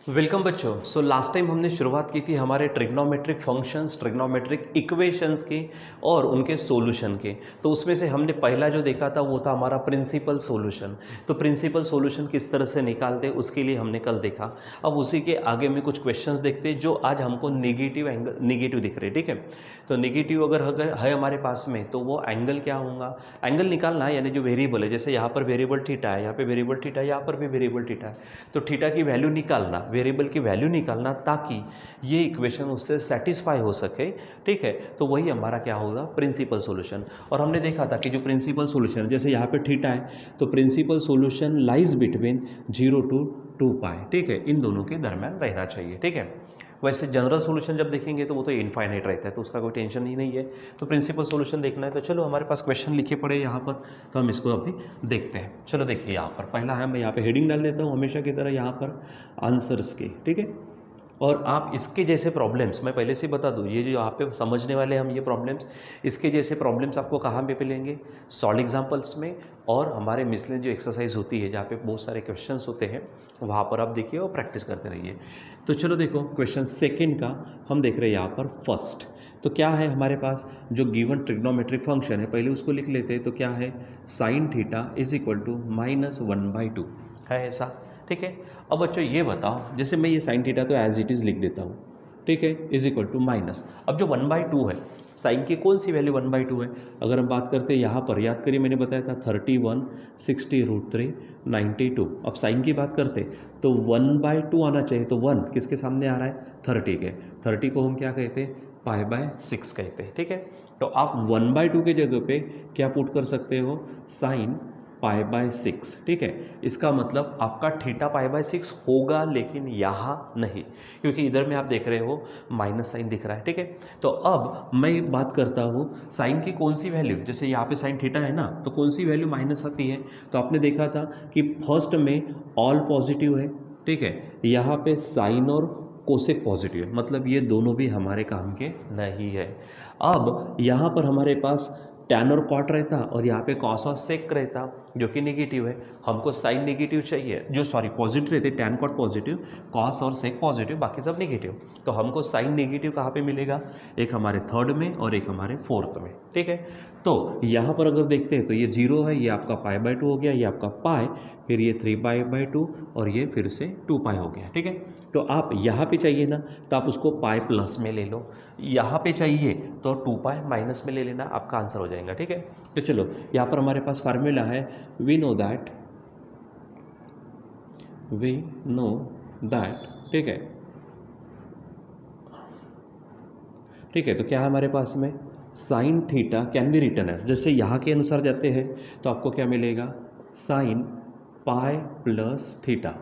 Welcome बच्चों। So last time हमने शुरुआत की थी हमारे ट्रिग्नोमेट्रिक फंक्शंस, ट्रिग्नोमेट्रिक इक्वेशंस के और उनके सॉल्यूशन के। तो उसमें से हमने पहला जो देखा था वो था हमारा प्रिंसिपल सॉल्यूशन। तो प्रिंसिपल सॉल्यूशन किस तरह से निकालते उसके लिए हमने कल देखा। अब उसी के आगे में कुछ क्वेश्चंस देखते हैं जो आज हमको नेगेटिव एंगल नेगेटिव दिख रहे हैं। ठीक है, तो नेगेटिव अगर है हमारे पास में तो वो एंगल क्या होगा, एंगल निकालना है, यानी जो वेरिएबल है, जैसे यहाँ पर वेरिएबल थीटा है, यहाँ पे वेरिएबल थीटा है, यहाँ पर भी वेरिएबल थीटा है, तो थीटा की वैल्यू निकालना, वेरिएबल की वैल्यू निकालना ताकि ये इक्वेशन उससे सेटिस्फाई हो सके। ठीक है, तो वही हमारा क्या होगा, प्रिंसिपल सॉल्यूशन। और हमने देखा था कि जो प्रिंसिपल सॉल्यूशन, जैसे यहाँ पे थीटा है तो principal solution lies between 0 to 2 pi. ठीक है, इन दोनों के दरम्यान रहना चाहिए। ठीक है, वैसे जनरल सॉल्यूशन जब देखेंगे तो वो तो इनफाइनाइट रहता है, तो उसका कोई टेंशन ही नहीं है। तो प्रिंसिपल सॉल्यूशन देखना है तो चलो, हमारे पास क्वेश्चन लिखे पड़े यहाँ पर, तो हम इसको अभी देखते हैं। चलो देखिए, यहाँ पर पहला है, मैं यहाँ पे हेडिंग डाल देता हूँ हमेशा की तरह यहाँ पर आंसर्स के। ठीक है, और आप इसके जैसे प्रॉब्लम्स, मैं पहले से बता दूं, ये जो यहाँ पे समझने वाले हम ये प्रॉब्लम्स, इसके जैसे प्रॉब्लम्स आपको कहाँ पे मिलेंगे, सॉल्व एग्जांपल्स में, और हमारे मिसलेनियस जो एक्सरसाइज होती है जहाँ पे बहुत सारे क्वेश्चंस होते हैं वहाँ पर आप देखिए और प्रैक्टिस करते रहिए। तो चलो देखो, क्वेश्चन सेकेंड का हम देख रहे हैं यहाँ पर फर्स्ट। तो क्या है हमारे पास, जो गिवन ट्रिग्नोमेट्रिक फंक्शन है, पहले उसको लिख लेते हैं। तो क्या है, sine theta is equal to -1/2 है ऐसा। ठीक है, अब बच्चों ये बताओ, जैसे मैं ये साइन थीटा तो एज इट इज़ लिख देता हूँ। ठीक है, इज इक्वल टू माइनस, अब जो 1/2 है, साइन की कौन सी वैल्यू 1/2 है, अगर हम बात करते हैं यहाँ पर, याद करिए मैंने बताया था 31, 60√3, 92। अब साइन की बात करते तो 1/2 आना चाहिए, तो 1 किसके सामने आ रहा है, 30 के। 30 को हम क्या कहते हैं, π/6 कहते हैं। ठीक है, तो आप 1/2 के जगह पे क्या पुट कर सकते हो, साइन π/6। ठीक है, इसका मतलब आपका थीटा π/6 होगा, लेकिन यहाँ नहीं, क्योंकि इधर में आप देख रहे हो माइनस साइन दिख रहा है। ठीक है, तो अब मैं बात करता हूँ साइन की कौन सी वैल्यू, जैसे यहाँ पे साइन थीटा है ना, तो कौन सी वैल्यू माइनस आती है, तो आपने देखा था कि फर्स्ट में ऑल पॉजिटिव है। ठीक है, यहाँ पे साइन और कोसेक पॉजिटिव है, मतलब ये दोनों भी हमारे काम के नहीं है। अब यहाँ पर हमारे पास टैन और कॉट रहता और यहाँ पे कॉस और सेक रहता, जो कि नेगेटिव है। हमको साइन नेगेटिव चाहिए, जो सॉरी पॉजिटिव रहते, टैन कॉट पॉजिटिव, कॉस और सेक पॉजिटिव, बाकी सब नेगेटिव। तो हमको साइन नेगेटिव कहाँ पे मिलेगा, एक हमारे थर्ड में और एक हमारे फोर्थ में। ठीक है, तो यहाँ पर अगर देखते हैं तो ये 0 है, ये आपका π/2 हो गया, ये आपका पाई, फिर ये 3π/2 और ये फिर से 2π हो गया। ठीक है, तो आप यहाँ पे चाहिए ना तो आप उसको पाई प्लस में ले लो, यहाँ पे चाहिए तो 2π माइनस में ले लेना, आपका आंसर हो जाएगा। ठीक है, तो चलो यहाँ पर हमारे पास फार्मूला है, वी नो दैट। ठीक है, ठीक है, तो क्या है हमारे पास में, sine theta can be written as, जैसे यहाँ के अनुसार जाते हैं तो आपको क्या मिलेगा, साइन π+θ।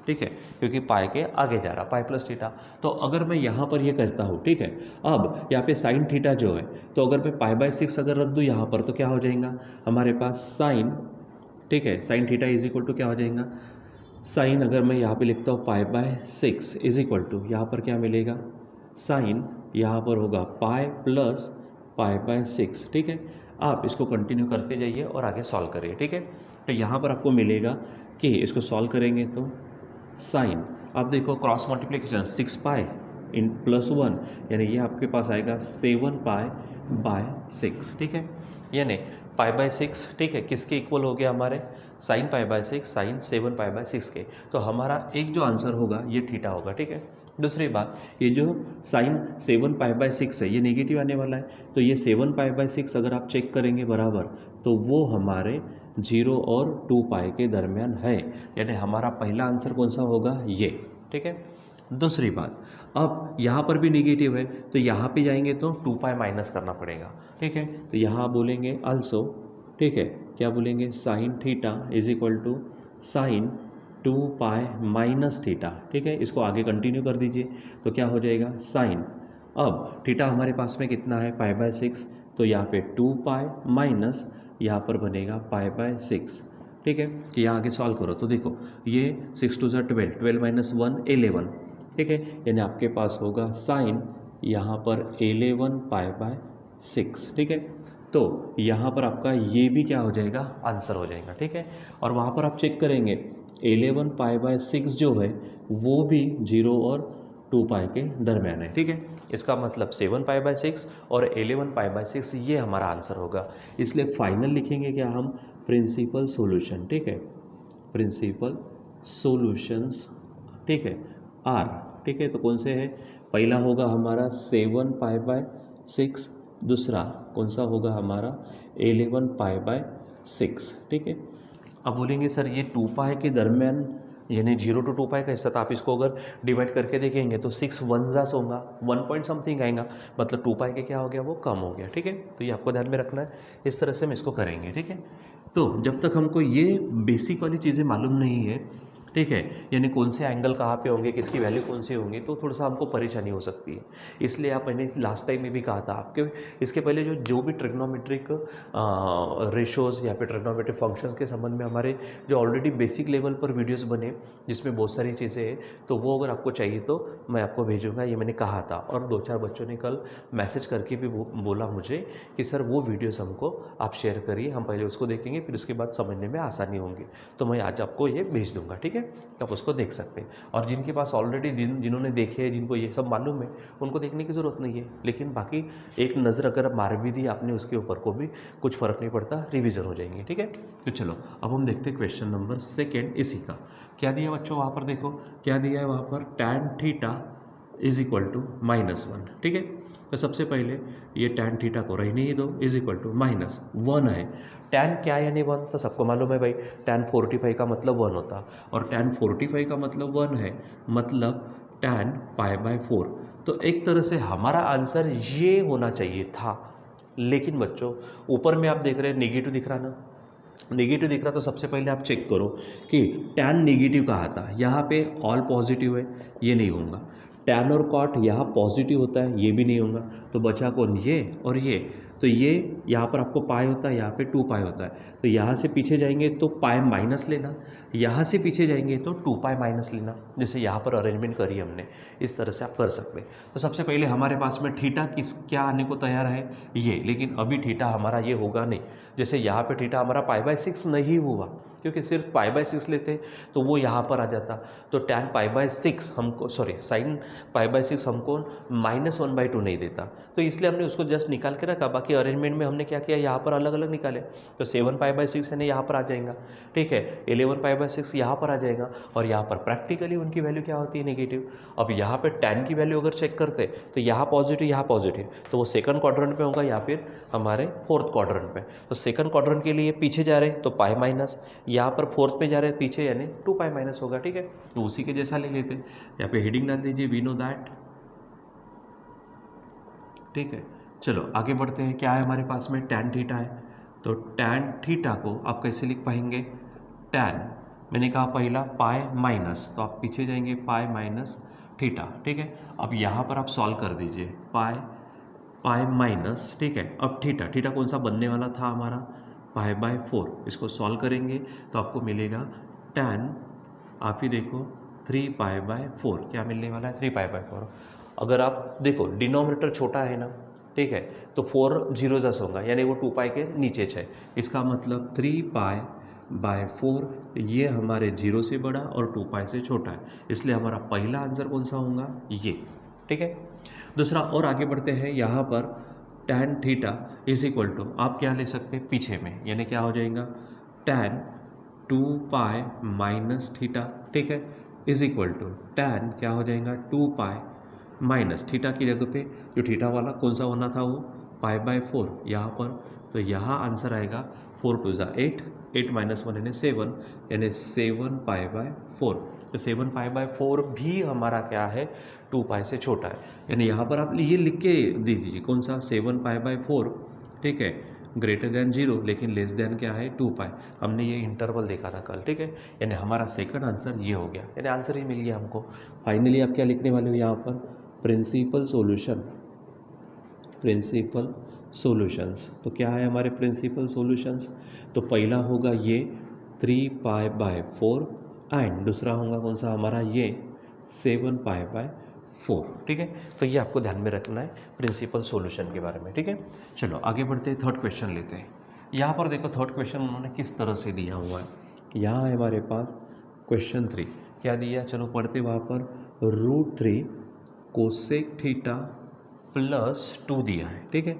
ठीक है, क्योंकि पाई के आगे जा रहा, π+θ। तो अगर मैं यहाँ पर ये करता हूँ, ठीक है, अब यहाँ पे साइन थीटा जो है, तो अगर मैं π/6 अगर रख दूँ यहाँ पर तो क्या हो जाएगा हमारे पास साइन। ठीक है, sine theta is equal to क्या हो जाएगा, साइन अगर मैं यहाँ पे लिखता हूँ π/6 इज इक्वल टू, यहाँ पर क्या मिलेगा, साइन यहाँ पर होगा पाई प्लस π/6। ठीक है, आप इसको कंटिन्यू करते जाइए और आगे सॉल्व करिए। ठीक है, तो यहाँ पर आपको मिलेगा कि इसको सॉल्व करेंगे तो साइन, आप देखो क्रॉस मल्टीप्लिकेशन 6π इन +1, यानी ये आपके पास आएगा 7π/6। ठीक है, यानी π/6, ठीक है, किसके इक्वल हो गया, हमारे साइन π/6, साइन 7π/6 के। तो हमारा एक जो आंसर होगा ये थीटा होगा। ठीक है, दूसरी बात, ये जो साइन 7π/6 है ये नेगेटिव आने वाला है, तो ये 7π/6 अगर आप चेक करेंगे बराबर, तो वो हमारे 0 और 2π के दरमियान है, यानी हमारा पहला आंसर कौन सा होगा, ये। ठीक है, दूसरी बात, अब यहाँ पर भी नेगेटिव है तो यहाँ पे जाएंगे तो 2π माइनस करना पड़ेगा। ठीक है, तो यहाँ बोलेंगे आल्सो, ठीक है, क्या बोलेंगे, sine theta is equal to sine 2π - theta. ठीक है, इसको आगे कंटिन्यू कर दीजिए तो क्या हो जाएगा, साइन, अब थीटा हमारे पास में कितना है, π/6, तो यहाँ पे 2π माइनस यहाँ पर बनेगा π/6। ठीक है, कि यहाँ आगे सॉल्व करो तो देखो ये 6 2 12, 12 - 1 11। ठीक है, यानी आपके पास होगा साइन यहाँ पर 11π/6। ठीक है, तो यहाँ पर आपका ये भी क्या हो जाएगा, आंसर हो जाएगा। ठीक है, और वहाँ पर आप चेक करेंगे 11π/6 जो है वो भी 0 और 2 पाई के दरम्यान है, ठीक है। इसका मतलब 7 पाई बाय 6 और 11 पाई बाय 6 ये हमारा आंसर होगा। इसलिए फाइनल लिखेंगे क्या हम, प्रिंसिपल सॉल्यूशन, ठीक है, प्रिंसिपल सॉल्यूशंस, ठीक है, आर, ठीक है। तो कौन से है, पहला होगा हमारा 7 पाई बाय 6, दूसरा कौन सा होगा हमारा 11 पाई बाय 6, ठीक है। अब बोलेंगे सर ये 2 पाई के दरम्यान यानी 0 to 2 पाई का हिस्सा, तो आप इसको अगर डिवाइड करके देखेंगे तो 6 वन जास होगा, 1 पॉइंट समथिंग आएगा, मतलब 2 पाई के क्या हो गया, वो कम हो गया, ठीक है। तो ये आपको ध्यान में रखना है, इस तरह से हम इसको करेंगे, ठीक है। तो जब तक हमको ये बेसिक वाली चीज़ें मालूम नहीं है, ठीक है, यानी कौन से एंगल कहाँ पे होंगे, किसकी वैल्यू कौन सी होंगी, तो थोड़ा सा हमको परेशानी हो सकती है। इसलिए आप, मैंने लास्ट टाइम में भी कहा था आपके, इसके पहले जो भी ट्रिग्नोमेट्रिक रेशोज़ या फिर ट्रिग्नोमेट्रिक फंक्शंस के संबंध में हमारे जो ऑलरेडी बेसिक लेवल पर वीडियोस बने जिसमें बहुत सारी चीज़ें हैं, तो वो अगर आपको चाहिए तो मैं आपको भेजूँगा, ये मैंने कहा था। और 2-4 बच्चों ने कल मैसेज करके भी बोला मुझे कि सर वो वीडियोज़ हमको आप शेयर करिए, हम पहले उसको देखेंगे, फिर उसके बाद समझने में आसानी होंगी। तो मैं आज आपको ये भेज दूँगा, ठीक है, आप उसको देख सकते हैं। और जिनके पास ऑलरेडी जिन्होंने देखे हैं, जिनको ये सब मालूम है, उनको देखने की ज़रूरत नहीं है, लेकिन बाकी एक नज़र अगर मार भी दी आपने उसके ऊपर को भी कुछ फ़र्क नहीं पड़ता, रिवीजन हो जाएंगे, ठीक है। तो चलो अब हम देखते हैं क्वेश्चन नंबर 2 इसी का। क्या दिया बच्चों, वहाँ पर देखो क्या दिया है, वहाँ पर tan theta is equal to -1, ठीक है। तो सबसे पहले ये tan थीटा को रहने ही दो, इज इक्वल टू -1 है। tan क्या यानी 1, तो सबको मालूम है भाई, tan 45 का मतलब 1 होता, और tan 45 का मतलब 1 है, मतलब tan पाई बाय 4। तो एक तरह से हमारा आंसर ये होना चाहिए था, लेकिन बच्चों ऊपर में आप देख रहे हैं नेगेटिव दिख रहा ना, नेगेटिव दिख रहा, तो सबसे पहले आप चेक करो कि tan नेगेटिव कहा था, यहाँ पे ऑल पॉजिटिव है, ये नहीं होगा। tan और cot यहाँ पॉजिटिव होता है, ये भी नहीं होगा। तो बचा कौन, ये और ये। तो ये यहाँ पर आपको पाई होता है, यहाँ पे 2 पाई होता है, तो यहाँ से पीछे जाएंगे तो पाई माइनस लेना, यहाँ से पीछे जाएंगे तो 2 पाई माइनस लेना, जैसे यहाँ पर अरेंजमेंट करी हमने, इस तरह से आप कर सकते हैं। तो सबसे पहले हमारे पास में थीटा क्या आने को तैयार है, ये, लेकिन अभी थीटा हमारा ये होगा नहीं। जैसे यहाँ पे थीटा हमारा पाई बाय 6 नहीं हुआ, क्योंकि सिर्फ पाई बाय 6 लेते तो वो यहाँ पर आ जाता। तो tan पाई बाय 6 हमको, सॉरी sin पाई बाय 6 हमको -1/2 नहीं देता, तो इसलिए हमने उसको जस्ट निकाल के रखा। बाकी अरेंजमेंट में हमने क्या किया, यहाँ पर अलग अलग निकाले। तो 7 पाई बाय 6 है ना, यहाँ पर आ जाएगा, ठीक है। 11 पाई बाय 6 यहाँ पर आ जाएगा, और यहाँ पर प्रैक्टिकली उनकी वैल्यू क्या होती है, नेगेटिव। अब यहाँ पर tan की वैल्यू अगर चेक करते तो यहाँ पॉजिटिव, तो वो सेकंड क्वाड्रेंट पे होगा या फिर हमारे फोर्थ क्वाड्रेंट पे। तो सेकंड क्वाड्रेंट के लिए पीछे जा रहे हैं तो पाई माइनस, यहाँ पर फोर्थ पे जा रहे हैं पीछे, यानी 2 पाई माइनस होगा, ठीक है। तो उसी के जैसा ले लेते हैं, यहाँ पे हेडिंग डाल दीजिए, वी नो दैट, ठीक है। चलो आगे बढ़ते हैं, क्या है हमारे पास में, tan थीटा है। तो tan थीटा को आप कैसे लिख पाएंगे, tan, मैंने कहा पहला पाई माइनस, तो आप पीछे जाएंगे पाई माइनस थीटा, ठीक है। अब यहाँ पर आप सॉल्व कर दीजिए, पाई माइनस, ठीक है। अब थीटा कौन सा बनने वाला था हमारा, पाई बाय 4, इसको सॉल्व करेंगे तो आपको मिलेगा tan, आप ही देखो 3 पाई बाय 4, क्या मिलने वाला है, 3 पाई बाय 4। अगर आप देखो डिनोमिनेटर छोटा है ना, ठीक है, तो 4 0 जस होगा, यानी वो 2 पाई के नीचे है। इसका मतलब 3 पाई बाय 4, ये हमारे 0 से बड़ा और 2 पाई से छोटा है, इसलिए हमारा पहला आंसर कौन सा होगा, ये, ठीक है। दूसरा और आगे बढ़ते हैं, यहाँ पर tan theta is equal to, आप क्या ले सकते हैं पीछे में, यानी क्या हो जाएगा, tan 2 पाई माइनस थीटा, ठीक है, इज इक्वल टू tan क्या हो जाएगा, 2 पाई माइनस थीटा की जगह पे जो थीटा वाला कौन सा होना था, वो पाई बाय 4 यहाँ पर। तो यहाँ आंसर आएगा 4 2 ज़ा 8, 8 माइनस 1 यानी 7, यानी 7 पाई बाय 4। तो 7 पाई बाय 4 भी हमारा क्या है, 2 पाई से छोटा है, यानी यहाँ पर आप ये लिख के दे दीजिए, कौन सा, 7 पाई बाय 4, ठीक है, ग्रेटर देन 0, लेकिन लेस देन क्या है, 2 पाई। हमने ये इंटरवल देखा था कल, ठीक है, यानी हमारा सेकंड आंसर ये हो गया, यानी आंसर ही मिल गया हमको। फाइनली आप क्या लिखने वाले हो यहाँ पर, प्रिंसिपल सॉल्यूशंस। तो क्या है हमारे प्रिंसिपल सॉल्यूशंस, तो पहला होगा ये 3 पाई बाय 4, एंड दूसरा होगा कौन सा हमारा, ये 7 पाई बाय 4, ठीक है। तो ये आपको ध्यान में रखना है प्रिंसिपल सॉल्यूशन के बारे में, ठीक है। चलो आगे बढ़ते हैं, थर्ड क्वेश्चन लेते हैं। यहाँ पर देखो थर्ड क्वेश्चन उन्होंने किस तरह से दिया हुआ है, यहाँ है हमारे पास क्वेश्चन 3, क्या दिया, चलो पढ़ते वहाँ पर √3 कोसेक थीटा प्लस 2 दिया है। ठीक है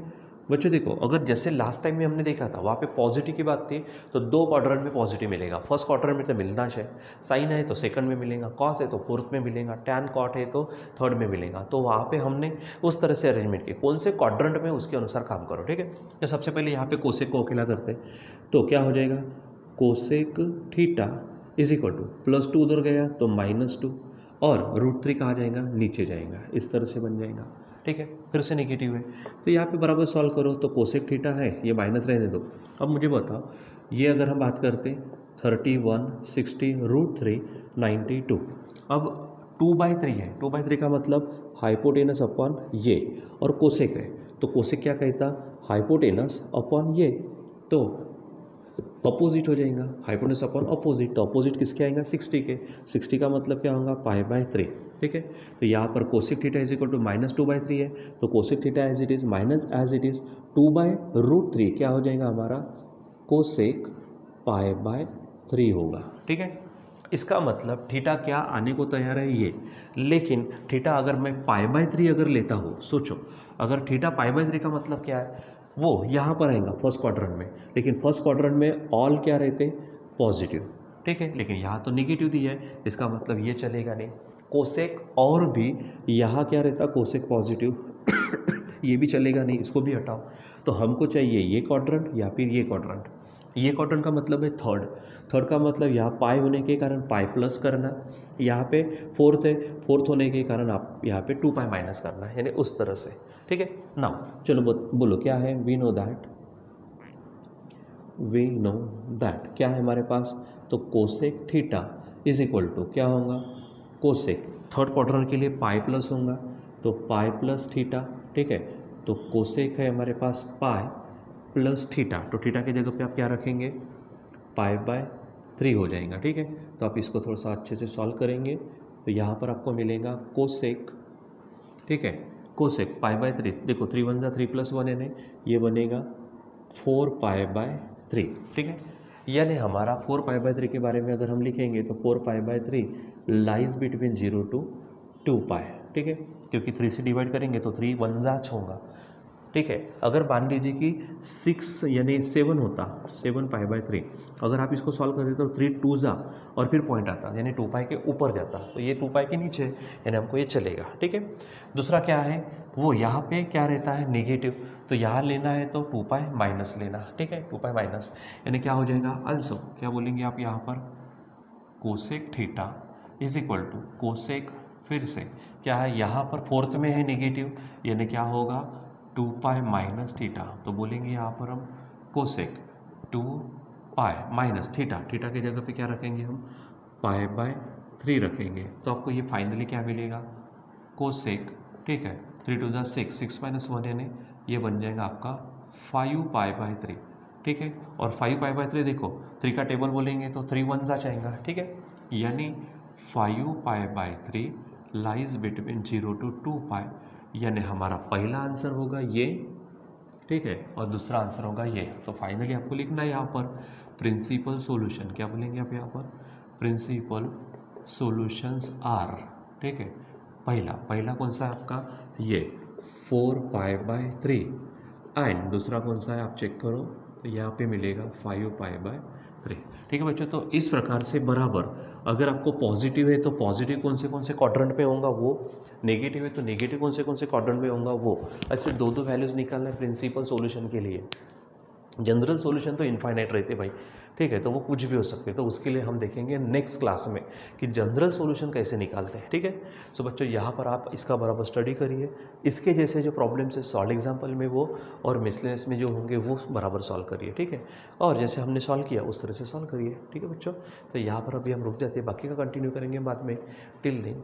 बच्चों, देखो अगर जैसे लास्ट टाइम में हमने देखा था वहाँ पे पॉजिटिव की बात थी तो दो क्वाड्रेंट में पॉजिटिव मिलेगा। फर्स्ट क्वाड्रेंट में तो मिलना चाहिए, साइन है तो सेकंड में मिलेगा, कॉस है तो फोर्थ में मिलेगा, टैन कॉट है तो थर्ड में मिलेगा। तो वहाँ पे हमने उस तरह से अरेंजमेंट की, कौन से क्वाड्रेंट में उसके अनुसार काम करो। ठीक है, तो सबसे पहले यहाँ पे कोसेक को अकेला करते हैं तो क्या हो जाएगा, cosec theta is equal to +2 उधर गया तो -2 और √3 कहाँ जाएगा, नीचे जाएगा, इस तरह से बन जाएगा। ठीक है, फिर से नेगेटिव है तो यहाँ पे बराबर सॉल्व करो तो कोसेक थीटा है, ये माइनस रहने दो। अब मुझे बताओ ये अगर हम बात करते 31 60 √3 92, अब 2/3 है, 2/3 का मतलब हाइपोटेनस अपॉन ये, और कोसेक है तो कोसेक क्या कहता, हाइपोटेनस अपॉन ये, तो अपोजिट हो जाएगा, हाइपोटेनस अपॉन अपोजिट, तो अपोजिट किसके आएगा, 60 के। 60 का मतलब क्या होगा, π/3। ठीक है, तो यहाँ पर cosec theta is equal to -2/3 है तो cosec theta as it is minus as it is 2/√3 क्या हो जाएगा हमारा, कोसेक π/3 होगा। ठीक है, इसका मतलब थीटा क्या आने को तैयार है ये, लेकिन थीटा अगर मैं π/3 अगर लेता हूँ, सोचो अगर थीटा π/3 का मतलब क्या है, वो यहाँ पर आएगा फर्स्ट क्वाड्रेंट में, लेकिन फर्स्ट क्वाड्रेंट में ऑल क्या रहते, पॉजिटिव। ठीक है, लेकिन यहाँ तो नेगेटिव दिया है, इसका मतलब ये चलेगा नहीं। कोसेक और भी यहाँ क्या रहता, कोसेक पॉजिटिव ये भी चलेगा नहीं, इसको भी हटाओ। तो हमको चाहिए ये क्वाड्रेंट या फिर ये क्वाड्रेंट। ये क्वाड्रेंट का मतलब है थर्ड का मतलब यहाँ पाई होने के कारण पाई प्लस करना, यहाँ पे फोर्थ है, फोर्थ होने के कारण आप यहाँ पे 2 पाई माइनस करना है, यानी उस तरह से। ठीक है ना, चलो बोलो क्या है, वी नो दैट क्या है हमारे पास, तो cosec theta is equal to क्या होगा, कोसेक थर्ड क्वाड्रेंट के लिए पाई प्लस होगा तो पाई प्लस थीटा। ठीक है, तो कोसेक है हमारे पास पाई प्लस थीटा, तो थीटा की जगह पे आप क्या रखेंगे, π/3 हो जाएगा। ठीक है, तो आप इसको थोड़ा सा अच्छे से सॉल्व करेंगे तो यहाँ पर आपको मिलेगा कोसेक, ठीक है कोसेक π/3, देखो 3 1 जा 3 + 1 यानी ये बनेगा 4π/3। ठीक है, यानी हमारा 4π/3 के बारे में अगर हम लिखेंगे तो 4π/3 लाइज बिटवीन 0 to 2π। ठीक है, क्योंकि 3 से डिवाइड करेंगे तो 3 1 जा होगा। ठीक है, अगर मान लीजिए कि 6 यानी 7 होता, 7π/3, अगर आप इसको सॉल्व करते तो 3 2 जा और फिर पॉइंट आता यानी 2π के ऊपर जाता, तो ये 2π के नीचे यानी हमको ये चलेगा। ठीक है, दूसरा क्या है, वो यहाँ पे क्या रहता है, नेगेटिव, तो यहाँ लेना है तो 2π माइनस लेना। ठीक है, 2π माइनस यानी क्या हो जाएगा, अल्सो क्या बोलेंगे आप यहाँ पर, cosec theta is equal to cosec, फिर से क्या है यहाँ पर फोर्थ में है नेगेटिव, यानी क्या होगा 2π माइनस थीटा, तो बोलेंगे यहाँ पर हम कोसेक 2π माइनस थीटा, थीटा की जगह पे क्या रखेंगे हम, π/3 रखेंगे, तो आपको ये फाइनली क्या मिलेगा, कोसेक। ठीक है, 3 2 जा 6, 6 - 1 यानी ये बन जाएगा आपका 5π/3। ठीक है, और 5π/3 देखो 3 का टेबल बोलेंगे तो 3 1 जा जाएगा। ठीक है, यानी 5π/3 लाइज बिटवीन 0 to 2π, यानी हमारा पहला आंसर होगा ये। ठीक है, और दूसरा आंसर होगा ये। तो फाइनली आपको लिखना है यहाँ पर प्रिंसिपल सॉल्यूशन, क्या बोलेंगे आप यहाँ पर, प्रिंसिपल सॉल्यूशंस आर। ठीक है, पहला कौन सा है आपका, ये 4π/3 एंड दूसरा कौन सा है आप चेक करो, तो यहाँ पे मिलेगा 5π/3। ठीक है बच्चों, तो इस प्रकार से बराबर अगर आपको पॉजिटिव है तो पॉजिटिव कौन से क्वाड्रेंट पे होगा वो, नेगेटिव है तो नेगेटिव कौन से क्वाड्रेंट में होगा वो, ऐसे दो वैल्यूज़ निकालना है प्रिंसिपल सॉल्यूशन के लिए। जनरल सॉल्यूशन तो इनफाइनाइट रहते भाई। ठीक है, तो वो कुछ भी हो सकते हैं, तो उसके लिए हम देखेंगे नेक्स्ट क्लास में कि जनरल सॉल्यूशन कैसे निकालते हैं। ठीक है, सो बच्चों यहाँ पर आप इसका बराबर स्टडी करिए, इसके जैसे जो प्रॉब्लम्स है सॉल्व एग्जाम्पल में वो और मिसलेनियस में जो होंगे वो बराबर सॉल्व करिए। ठीक है, और जैसे हमने सॉल्व किया उस तरह से सॉल्व करिए। ठीक है बच्चों, तो यहाँ पर अभी हम रुक जाते हैं, बाकी का कंटिन्यू करेंगे बाद में। Till then